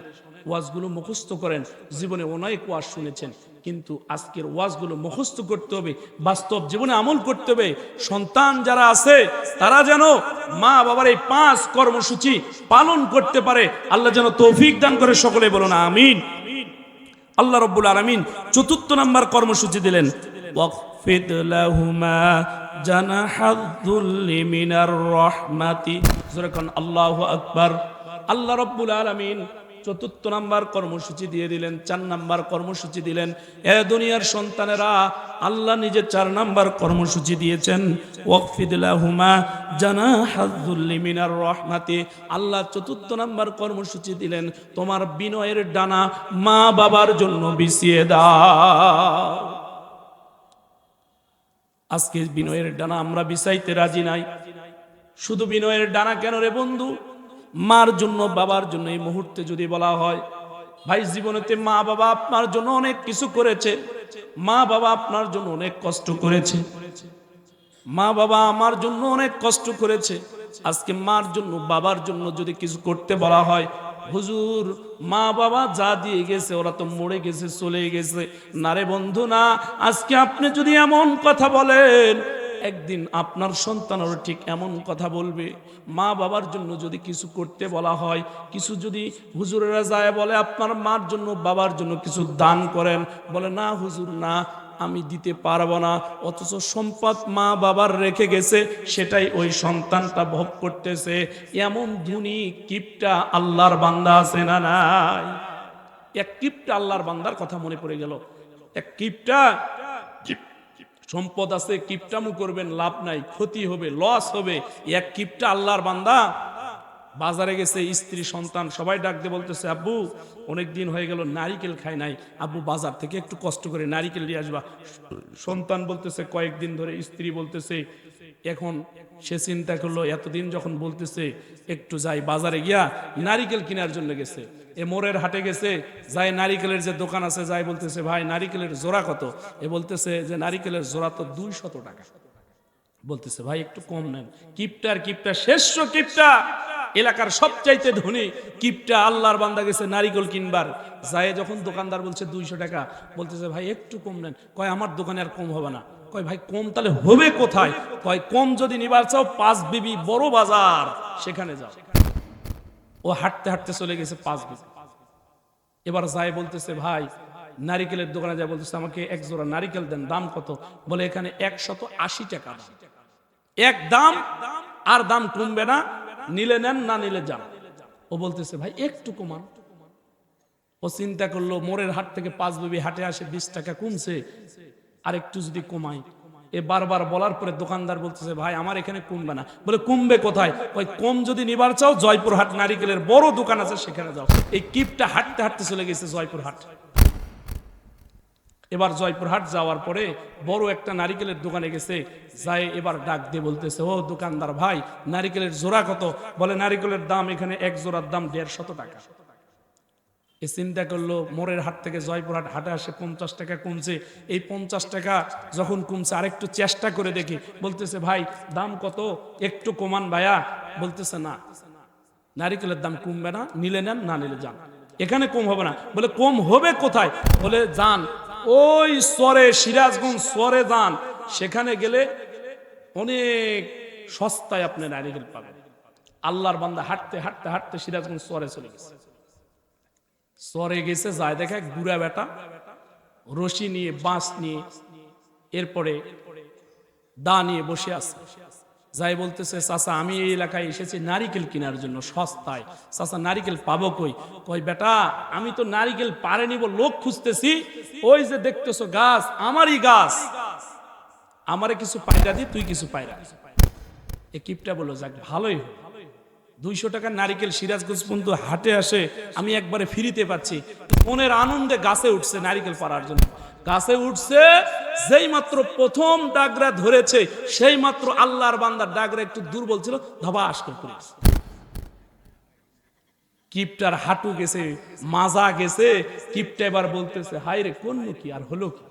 ওয়াজগুলো মুখস্থ করেন। জীবনে অনেক ওয়াজ শুনেছেন, কিন্তু আজকের ওয়াজগুলো মুখস্থ করতে হবে, বাস্তব জীবনে আমল করতে হবে। সন্তান যারা আছে তারা যেন মা বাবার এই 5 কর্মসূচি পালন করতে পারে। আল্লাহ যেন তৌফিক দান করে। সকলে বলুন আমিন। আল্লাহ রাব্বুল আলামিন 4র্থ নাম্বার কর্মসূচি দিলেন, ওয়াকফিদ লাহুমা জানাহাযুল্লি মিনার রাহমাতি। জোরে কোন আল্লাহু আকবার। আল্লাহ রাব্বুল আলামিন চতুর্থ নাম্বার কর্মসূচি দিয়ে দিলেন, 4 নাম্বার কর্মসূচি দিলেন। এ দুনিয়ার সন্তানেরা, আল্লাহ নিজে 4 নাম্বার কর্মসূচি দিয়েছেন, ওয়াকফিদ লাহুমা জানাহাযুল্লি মিনার রাহমাতি। আল্লাহ চতুর্থ নাম্বার কর্মসূচি দিলেন, তোমার বিনয়ের ডানা মা বাবার জন্য বিছিয়ে দাও। আজকে বিনয়ের ডানা আমরা বিছাইতে রাজি নাই। শুধু বিনয়ের ডানা কেন রে বন্ধু, মার জন্য বাবার জন্য এই মুহূর্তে যদি বলা হয়, ভাই জীবনেতে মা বাবা আপনার জন্য অনেক কিছু করেছে, মা বাবা আপনার জন্য অনেক কষ্ট করেছে, মা বাবা আমার জন্য অনেক কষ্ট করেছে। আজকে মার জন্য বাবার জন্য যদি কিছু করতে বলা হয়, হুজুর মা বাবা যা দিয়ে গেছে ওরা তো মরে গেছে, চলে গেছে। না রে বন্ধু না, আজকে আপনি যদি এমন কথা বলেন, একদিন আপনার সন্তানও ঠিক এমন কথা বলবে। মা বাবার জন্য যদি কিছু করতে বলা হয়, কিছু যদি হুজুরেরা যায় বলে আপনার মার জন্য বাবার জন্য কিছু দান করেন, বলে না হুজুর না, আমি দিতে পারবো না। অথচ সম্পদ মা বাবার রেখে গেছে, সেটাই ওই সন্তানটা ভোগ করতেছে। এমন ধনী কিপটা আল্লাহর বান্দা আছে না নাই? এক কিপটা আল্লাহর বান্দার কথা মনে পড়ে গেল। এক কিপটা সম্পদ আছে, কিপটামু করবেন লাভ নাই, ক্ষতি হবে, লস হবে। এক কিপটা আল্লাহর বান্দা বাজারে গেছে, স্ত্রী সন্তান সবাই ডাক দিয়ে বলতেছে, আব্বু অনেক দিন হয়ে গেল নারিকেল খাই নাই, আব্বু বাজার থেকে একটু কষ্ট করে নারিকেল নিয়ে আসবা। সন্তান বলতেছে কয়েকদিন ধরে, স্ত্রী বলতেছে, এখন সে চিন্তা করলো এতদিন যখন বলতেছে একটু যাই, বাজারে গিয়া নারিকেল কেনার জন্য গেছে। এ মোড়ের হাটে গেছে, যাই নারিকেলের যে দোকান আছে, যাই বলতেছে ভাই নারিকেলের জোড়া কত? এ বলতেছে যে নারিকেলের জোড়া তো 200 টাকা। বলতেছে ভাই একটু কম নেন। কিপটা শেষ কিপটা, এলাকার সবচাইতে ধনী কিপটা আল্লাহর বান্দা গেছে নারিকেল কিনবার, যায় যখন দোকানদার বলছে 200 টাকা, বলতেছে ভাই একটু কম নেন। কয় আমার দোকানে আর কম হবে না। কয় ভাই কম তাহলে হবে কোথায়? কয় কম যদি নিবার চাও 5 বিবি বড় বাজার, সেখানে যাও। ও হাঁটতে হাঁটতে চলে গেছে 5 বিবি। এবার যায় বলতেছে ভাই নারিকেলের দোকানে যায়, বলতেছে আমাকে এক জোড়া নারিকেল দেন, দাম কত? বলে এখানে 180 টাকা দাম। এক দাম, আর দাম কমবে না, নিলে নেন না নিলে যান। ও বলতেছে ভাই একটু কমান। ও চিন্তা করলো মোড়ের হাট থেকে 5 বিবি হাটে আসে 20 টাকা কমছে, আর একটু যদি কমাই। এ বারবার বলার পরে দোকানদার বলতেছে ভাই আমার এখানে কমবে না। বলে কমবে কোথায়? ওই কম যদি নিবার চাও জয়পুরহাট নারিকেলের বড় দোকান আছে, সেখানে যাও। এই কিপটা হাঁটতে হাঁটতে চলে গেছে জয়পুরহাট। এবার জয়পুরহাট যাওয়ার পরে বড় একটা নারিকেলের দোকানে গেছে, যায় এবার ডাক দিয়ে বলতেছে, ও দোকানদার ভাই নারিকেলের জোড়া কত? বলে নারিকেলের দাম এখানে এক জোড়ার দাম 150 টাকা। এ চিন্তা করলো মোড়ের হাট থেকে জয়পুরহাট হাটে আসে 50 টাকা কমছে, এই 50 টাকা যখন কমছে আরেকটু চেষ্টা করে দেখি। বলতেছে ভাই দাম কত? একটু কমান ভাইয়া। বলতেছে না, নারিকেলের দাম কমবে না, নিলে নেন না নিলে যান, এখানে কম হবে না। বলে কম হবে কোথায়? বলে যান ওই চরে, সিরাজগঞ্জ চরে যান, সেখানে গেলে অনেক সস্তায় আপনি নারিকেল পাবেন। আল্লাহর বান্দা হাঁটতে হাঁটতে হাঁটতে সিরাজগঞ্জ চরে চলে গেছে। চরে গেছে, যায় দেখে এক বুড়া বেটা রশি নিয়ে, বাঁশ নিয়ে, এরপরে দা নিয়ে বসে আছে। যাই বলতেছে চাচা আমি এই এলাকায় এসেছি নারিকেল কেনার জন্য সস্তায়, চাচা নারিকেল পাবো কই? কই বেটা আমি তো নারিকেল পারে নিব, লোক খুঁজতেছি, ওই যে দেখতেছো গাছ আমারই গাছ, আমারে কিছু পায়রা দি, তুই কিছু পায়রা। এ কিপটা বললো যাক ভালোই, 200 টাকার নারিকেল সিরাজগঞ্জ পর্যন্ত হাটে আসে, আমি একবারে ফ্রিতে পাচ্ছি। মনের আনন্দে গাছে উঠছে নারিকেল পাড়ার জন্য। গাছে উঠছে, যেই মাত্র প্রথম ডাগরা ধরেছে, সেই মাত্র আল্লাহর বান্দার ডাগরা একটু দুর্বল ছিল, ধবাস করে পড়েছে। কিপটার হাঁটু গেছে, মাজা গেছে। কিপটা এবার বলতেছে হায় রে কোন কি আর হলো কি?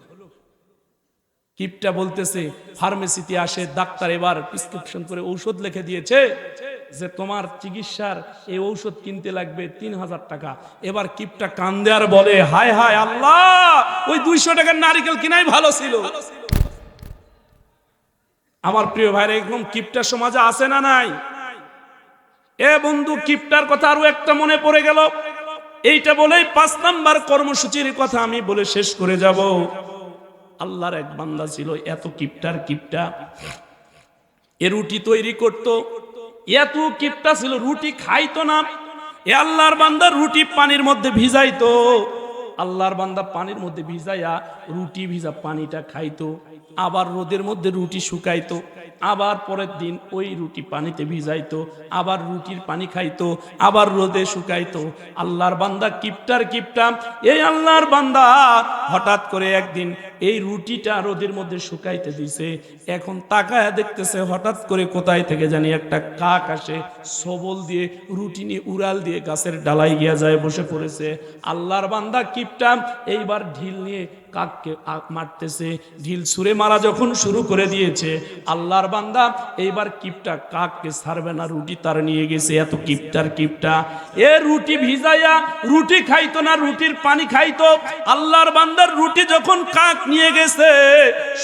কিপটা বলতেছে ফার্মেসিতে আসে, ডাক্তার এবার প্রেসক্রিপশন করে ঔষধ লিখে দিয়েছে যে তোমার চিকিৎসার এই ঔষধ কিনতে লাগবে 3000 টাকা। এবার কিপটা কান্দে আর বলে হায় হায় আল্লাহ, ওই 200 টাকার নারিকেল কিনাই ভালো ছিল। আমার প্রিয় ভাইরা, এরকম কিপটা সমাজে আছে না নাই? এ বন্ধু কিপটার কথা আরো একটা মনে পড়ে গেল। এইটা বলেই 5 নাম্বার কর্মসূচির কথা আমি বলে শেষ করে যাব। আল্লাহর এক বান্দা ছিল, এত কিপটা এ রুটি তৈরি করত, এত কিপটা ছিল, রুটি খাইতো না। এ আল্লাহর বান্দা রুটি পানির মধ্যে ভিজাইতো, আল্লাহর বান্দা পানির মধ্যে ভিজাইয়া রুটি ভিজা পানিটা খাইতো, আবার রোদের মধ্যে রুটি শুকাইতো, আবার পরের দিন ওই রুটি পানিতে ভিজাইতো, আবার রুটির পানি খাইতো, আবার রোদে শুকাইতো। আল্লাহর বান্দা কিপটার কিপটা। এই আল্লাহর বান্দা হঠাৎ করে একদিন এই রুটিটা রোদের মধ্যে শুকাইতে দিছে, এখন তাকায় দেখতেছে হঠাৎ করে কোথায় থেকে জানি একটা কাক আসে, সবল দিয়ে রুটি নিয়ে উড়াল দিয়ে গাছের ডালাই গিয়া যায় বসে পড়েছে। আল্লাহর বান্দা কিপটা এইবার ঢিল নিয়ে কাককে মারতেছে, ঢিল ছুঁড়ে মারা যখন শুরু করে দিয়েছে, আল্লাহর বান্দা এইবার কিপটা কাককে ছাড়বে না, রুটি তার নিয়ে গেছে। এত কিপটার কিপটা, এ রুটি ভিজাইয়া রুটি খাইতো না, রুটির পানি খাইতো। আল্লাহর বান্দার রুটি যখন কাক নিয়ে গেছে,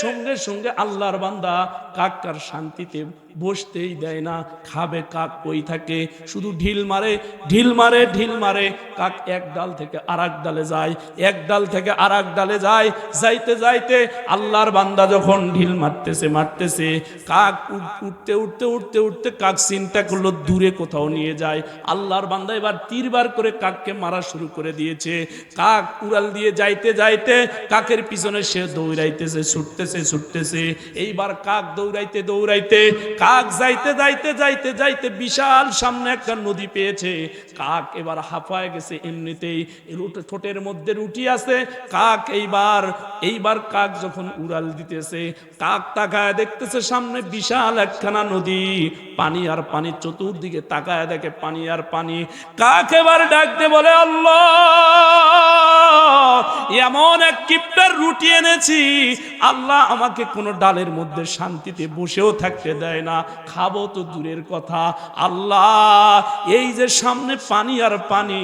সঙ্গে সঙ্গে আল্লাহর বান্দা কাকটার শান্তিতে বসতেই দেয় না, খাবে কাক কই থাকে, শুধু ঢিল মারে ঢিল মারে ঢিল মারে। কাক এক ডাল থেকে আরেক ডালে যায়, এক ডাল থেকে আরেক ডালে যায়, যাইতে যাইতে আল্লাহর বান্দা যখন ঢিল মারতেছে মারতেছে, কাক উঠতে উঠতে উঠতে উঠতে কাক চিন্তা করলো দূরে কোথাও নিয়ে যায়। আল্লাহর বান্দা এবার তীরবার করে কাককে মারা শুরু করে দিয়েছে। কাক উড়াল দিয়ে যাইতে যাইতে কাকের পিছনে সে দৌড়াইতেছে, ছুটতেছে ছুটতেছে। এইবার কাক দৌড়াইতে দৌড়াইতে কাক যাইতে যাইতে যাইতে যাইতে বিশাল সামনে একটা নদী পেয়েছে। কাক এবার হাঁপায় গেছে, এমনিতেই ঠোঁটের মধ্যে রুটি আছে। কাক এইবার কাক যখন উড়াল দিতেছে, কাক তাকায় দেখতেছে সামনে বিশাল একখানা নদী, পানি আর পানি, চতুর্দিকে তাকায় দেখে পানি আর পানি। কাক এবার ডাকতে বলে, আল্লাহ, এমন এক কিপটার রুটি এনেছি, আল্লাহ আমাকে কোন ডালের মধ্যে শান্তিতে বসেও থাকতে দেয় না, খাবো তো দূরের কথা। আল্লাহ, এই যে সামনে পানি আর পানি,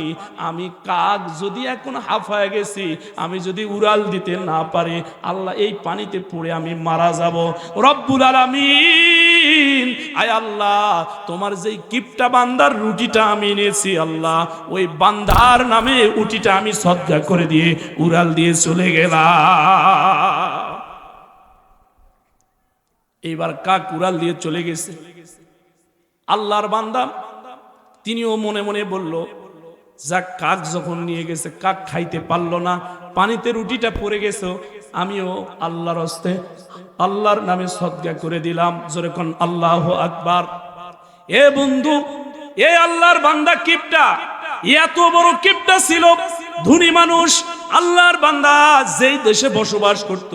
আমি কাক যদি এখন হাঁফায় গেছি, আমি যদি উড়াল দিতে না পারি, আল্লাহ এই পানিতে পড়ে আমি মারা যাব। রব্বুল আলামিন, আয় আল্লাহ, তোমার যেই কিপটা বান্দার রুটিটা আমি এনেছি, আল্লাহ ওই বান্দার নামে উটিটা আমি সদকা করে দিয়ে উড়াল দিয়ে চলে গেলাম। এইবার কাক উড়াল দিয়ে চলে গেছে। আল্লাহর বান্দা তিনিও মনে মনে বলল, যাক, কাক যখন নিয়ে গেছে, কাক খাইতে পারলো না, পানিতে রুটিটা পড়ে গেছে, আমিও আল্লাহর হস্তে আল্লাহর নামে সদকা করে দিলাম। জোরে কোন আল্লাহু আকবার। এ বন্ধু, এ আল্লাহর বান্দা কিপটা, এত বড় কিপটা ছিল, ধনী মানুষ। আল্লাহর বান্দা যেই দেশে বসবাস করত,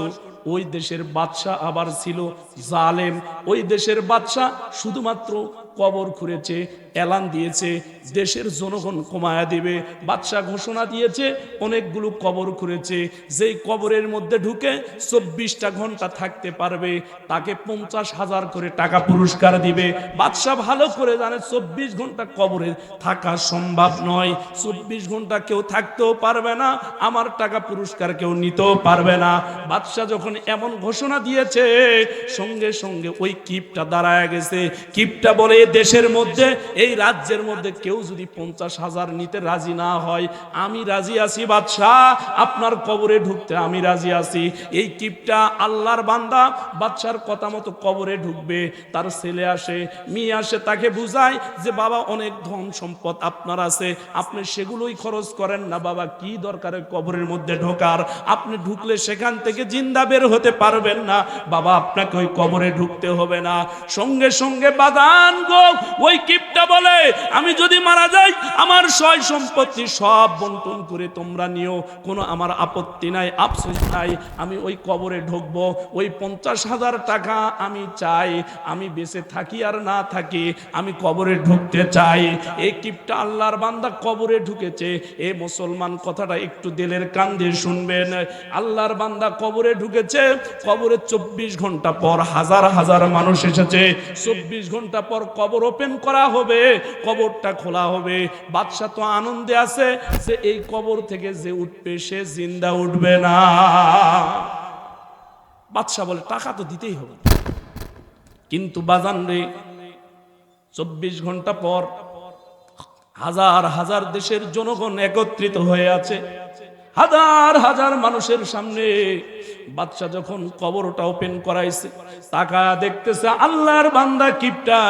ওই দেশের বাদশাহ আবার ছিল জালেম। ওই দেশের বাদশাহ শুধুমাত্র কবর খুঁড়েছে, এলান দিয়েছে দেশের জনগণ কমায়া দিবে। বাদশাহ ঘোষণা দিয়েছে অনেকগুলো কবর খুঁড়েছে, যেই কবরের মধ্যে ঢুকে 24টা ঘন্টা থাকতে পারবে তাকে 50,000 করে টাকা পুরস্কার দিবে। বাদশাহ ভালো করে জানে 24 ঘন্টা কবরে থাকা সম্ভব নয়, 24 ঘন্টা কেউ থাকতেও পারবে না, আমার টাকা পুরস্কার কেউ নিতেও পারবে না। বাদশাহ যখন এমন ঘোষণা দিয়েছে, সঙ্গে সঙ্গে ওই কিপটা দাঁড়ায় গেছে। কিপটা বলে, দেশের মধ্যে, এই রাজ্যের মধ্যে কেউ যদি 50,000 নিতে রাজি না হয়, আমি রাজি আছি বাদশাহ, আপনার কবরে ঢুকতে আমি রাজি আছি। এই কিপটা আল্লাহর বান্দা বাদশার কথা মতো কবরে ঢুকবে। তার ছেলে আসে, মেয়ে আসে, তাকে বুঝায় যে বাবা অনেক ধন সম্পদ আপনার আছে, আপনি সেগুলোই খরচ করেন না, বাবা কি দরকারে কবরের মধ্যে ঢোকার, আপনি ঢুকলে সেখান থেকে জিন্দা বের হতে পারবেন না, বাবা আপনাকে ওই কবরে ঢুকতে হবে না। সঙ্গে সঙ্গে বাদান গো, ওই কিপটা বলে, আমি যদি মারা যাই, আমার সয় সম্পত্তি সব বন্টন করে তোমরা নিও, কোনো আমার আপত্তি নাই, আফসোস নাই, আমি ওই কবরে ঢুকবো। ওই 50,000 টাকা আমি চাই, আমি বেঁচে থাকি আর না থাকি, আমি কবরে ঢুকতে চাই। এই কিপটা আল্লাহর বান্দা কবরে ঢুকেছে। এ মুসলমান, কথাটা একটু দিলের কান দিয়ে শুনবেন। আল্লাহর বান্দা কবরে ঢুকেছে, কবরে 24 ঘন্টা পর হাজার হাজার মানুষ এসেছে। 24 ঘন্টা পর কবর ওপেন করা হবে, কবরটা খোলা হবে। বাদশা তো আনন্দে আছে যে এই কবর থেকে যে উঠবে সে জিন্দা উঠবে না। বাদশা বলে, টাকা তো দিতেই হবে, কিন্তু বাজান রে, 24 ঘন্টা পর হাজার হাজার দেশের জনগণ একত্রিত হয়ে আছে, হাজার হাজার মানুষের সামনে বাদশা যখন কবরটা ওপেন করাইছে, তাকায়া দেখতেছে আল্লাহর বান্দা কিপটা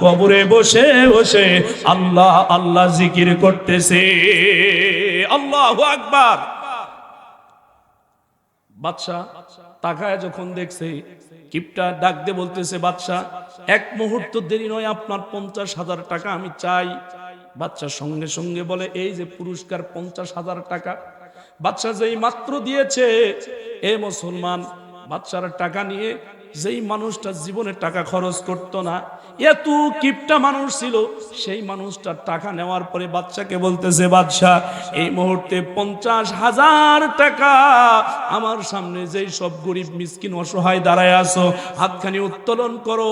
কবরে বসে বসে আল্লাহ আল্লাহ জিকির করতেছে। আল্লাহু আকবার। বাদশা তাকায় যখন দেখছে, কিপটা ডাক দিয়ে বলতেছে, বাদশা এক মুহূর্ত দেরি নয়, আপনার 50,000 টাকা আমি চাই। বাদশা সঙ্গে সঙ্গে বলে, এই যে পুরস্কার 50,000 টাকা। বাদশা যেই মাত্র দিয়েছে, এ মুসলমান, বাদশার টাকা নিয়ে যেই মানুষটা জীবনে টাকা খরচ করতো না, এত কিপটা মানুষ ছিল, সেই মানুষটা টাকা নেওয়ার পরে বাদশাকে বলতেছে, বাদশা এই মুহূর্তে 50,000 টাকা আমার সামনে যেই সব গরিব মিসকিন অসহায় দাঁড়ায় আছো, হাতখানি উত্তোলন করো,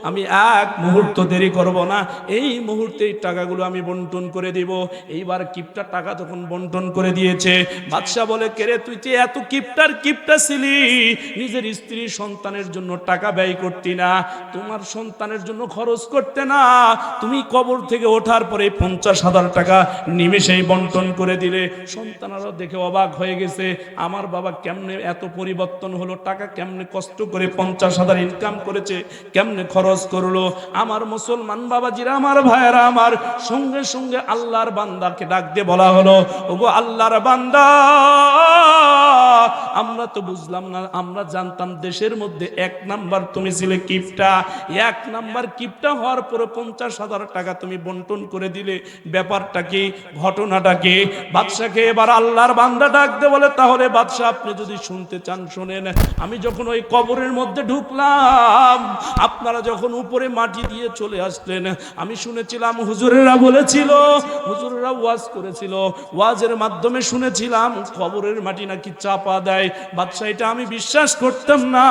আমি এক মুহূর্ত দেরি করব না, এই মুহূর্তে এই টাকাগুলো আমি বন্টন করে দিব। এইবার কিপটা টাকা তখন বন্টন করে দিয়েছে। বাদশা বলে, কেরে তুই যে এত কিপটা ছিলি, নিজের স্ত্রী সন্তানের জন্য টাকা ব্যয় করতি না, তোমার সন্তানের জন্য খরচ করতে না, তুমি কবর থেকে ওঠার পরে 50,000 টাকা নিমেষেই বন্টন করে দিলে। সন্তানরাও দেখে অবাক হয়ে গেছে, আমার বাবা কেমনে এত পরিবর্তন হলো, টাকা কেমনে কষ্ট করে 50,000 ইনকাম করেছে, কেমনে খরচ করলো। আমার মুসলমান বাবাজিরা, আমার ভাইয়েরা আমার, সঙ্গে সঙ্গে আল্লাহর বান্দাকে ডাক দিয়ে বলা হলো, ওগো আল্লাহর বান্দা, আমরা তো বুঝলাম না, আমরা জানতাম দেশের মধ্যে 1 নাম্বার তুমি ছিলে কিপটা, 1 নাম্বার কিপটা হওয়ার পরে 50,000 টাকা তুমি বন্টন করে দিলে, ব্যাপারটা কি, ঘটনাটা কি? বাদশাকে এবার আল্লাহর বান্দা ডাক দিয়ে বলে, তাহলে বাদশা আপনি যদি শুনতে চান শুনেন। আমি যখন ওই কবরের মধ্যে ঢুকলাম, আপনারা যখন উপরে মাটি দিয়ে চলে আসলেন, আমি শুনেছিলাম হুজুরেরা বলেছিল, হুজুরেরা ওয়াজ করেছিল, ওয়াজের মাধ্যমে শুনেছিলাম কবরের মাটি নাকি চাপা দেয়। বাদশা এটা আমি বিশ্বাস করতাম না।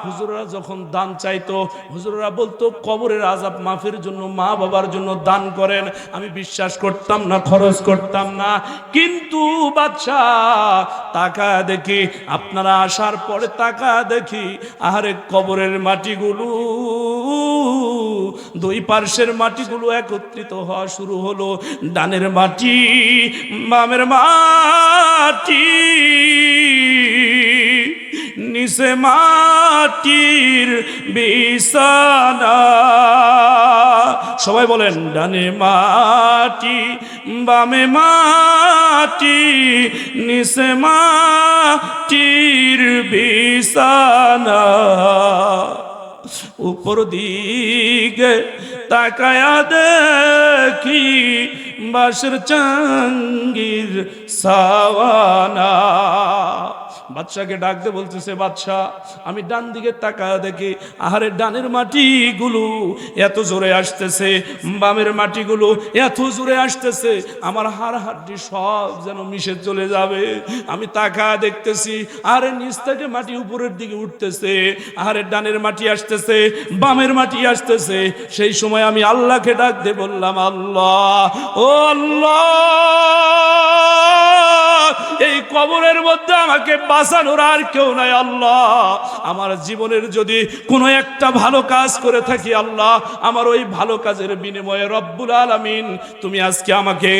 হুজুররা যখন দান চাইতো, হুজুররা বলতো কবরের আযাব মাফের জন্য, মা বাবার জন্য দান করেন, আমি বিশ্বাস করতাম না, খরচ করতাম না। কিন্তু বাদশা টাকা দেখি, আপনারা আসার পরে টাকা দেখি, আরে কবরের মাটিগুলো, দুই পার্শ্বের মাটিগুলো একত্রিত হওয়া শুরু হলো। ডানের মাটি, বামের মাটি, নিচে মাটির বিছানা। সবাই বলেন, ডানে মাটি, বামে মাটি, নিচে মাটির বিছানা। উপর দিকে তাকায়া দেখি বাঁশের চাঙ্গির সাওয়ানা। বাদশাকে ডাক দিয়ে বলতেছে, বাদশা আমি ডান দিকে তাকায়া দেখি, আহারে ডানের মাটিগুলো এত জোরে আসতেছে, বামের মাটিগুলো এত জোরে আসতেছে, আমার হাড় হাড্ডি সব যেন মিশে চলে যাবে। আমি তাকায়া দেখতেছি, আরে নিচ থেকে মাটি উপরের দিকে উঠতেছে, আরে ডানের মাটি আসতেছে, বামের মাটি আসতেছে। সেই সময় আমি আল্লাহকে ডাক দিয়ে বললাম, আল্লাহ, ও আল্লাহ, এই কবরের মধ্যে আমাকে বাঁচানোর আর কেউ নাই। আল্লাহ, আমার জীবনের যদি কোনো একটা ভালো কাজ করে থাকি, আল্লাহ, আমার ওই ভালো কাজের বিনিময়ে রব্বুল আলামিন তুমি আজকে আমাকে